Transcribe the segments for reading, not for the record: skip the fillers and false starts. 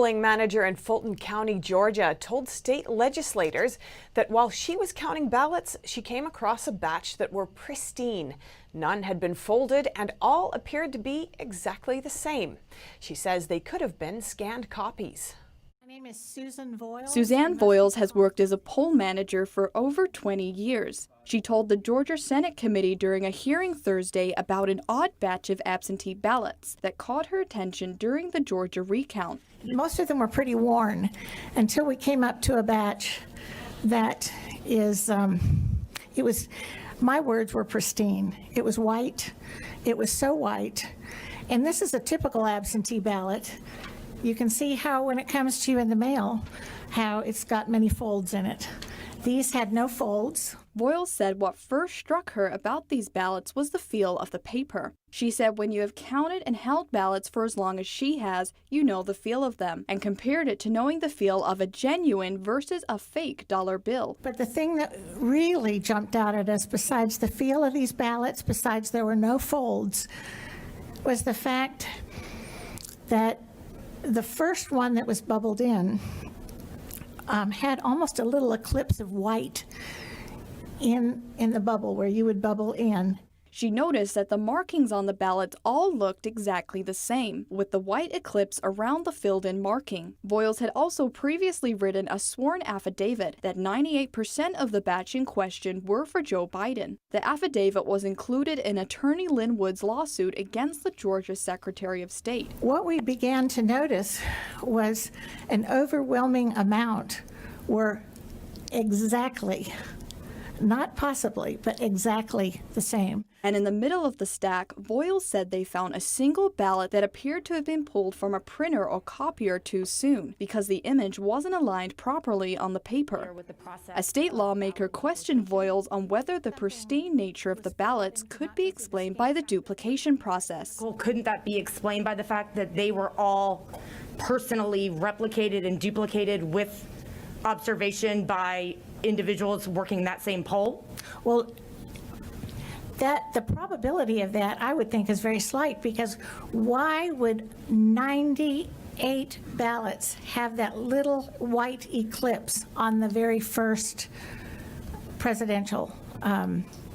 Polling manager in Fulton County, Georgia, told state legislators that while she was counting ballots, she came across a batch that were pristine. None had been folded and all appeared to be exactly the same. She says they could have been scanned copies. My name is Susan Voiles. Suzanne Voiles has worked as a poll manager for over 20 years. She told the Georgia Senate committee during a hearing Thursday about an odd batch of absentee ballots that caught her attention during the Georgia recount. Most of them were pretty worn until we came up to a batch that is, my words were pristine. It was white. It was so white. And this is a typical absentee ballot. You can see how when it comes to you in the mail, how it's got many folds in it. These had no folds. Voiles said what first struck her about these ballots was the feel of the paper. She said when you have counted and held ballots for as long as she has, you know the feel of them, and compared it to knowing the feel of a genuine versus a fake dollar bill. But the thing that really jumped out at us, besides the feel of these ballots, besides there were no folds, was the fact that the first one that was bubbled in had almost a little eclipse of white in the bubble where you would bubble in. She noticed that the markings on the ballots all looked exactly the same, with the white eclipse around the filled-in marking. Voiles had also previously written a sworn affidavit that 98% of the batch in question were for Joe Biden. The affidavit was included in Attorney Lynn Wood's lawsuit against the Georgia Secretary of State. What we began to notice was an overwhelming amount were exactly, not possibly, but exactly the same. And in the middle of the stack, Voiles said they found a single ballot that appeared to have been pulled from a printer or copier too soon because the image wasn't aligned properly on the paper. A state lawmaker questioned Voiles on whether the pristine nature of the ballots could be explained by the duplication process. Couldn't that be explained by the fact that they were all personally replicated and duplicated with observation by individuals working that same poll? Well, the probability of that, I would think, is very slight, because why would 98 ballots have that little white eclipse on the very first presidential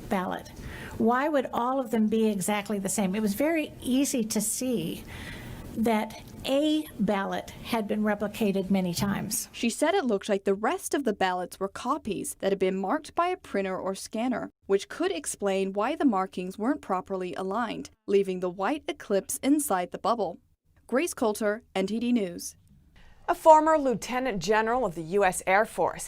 ballot? Why would all of them be exactly the same? It was very easy to see that a ballot had been replicated many times. She said it looked like the rest of the ballots were copies that had been marked by a printer or scanner, which could explain why the markings weren't properly aligned, leaving the white eclipse inside the bubble. Grace Coulter, NTD News. A former lieutenant general of the U.S. Air Force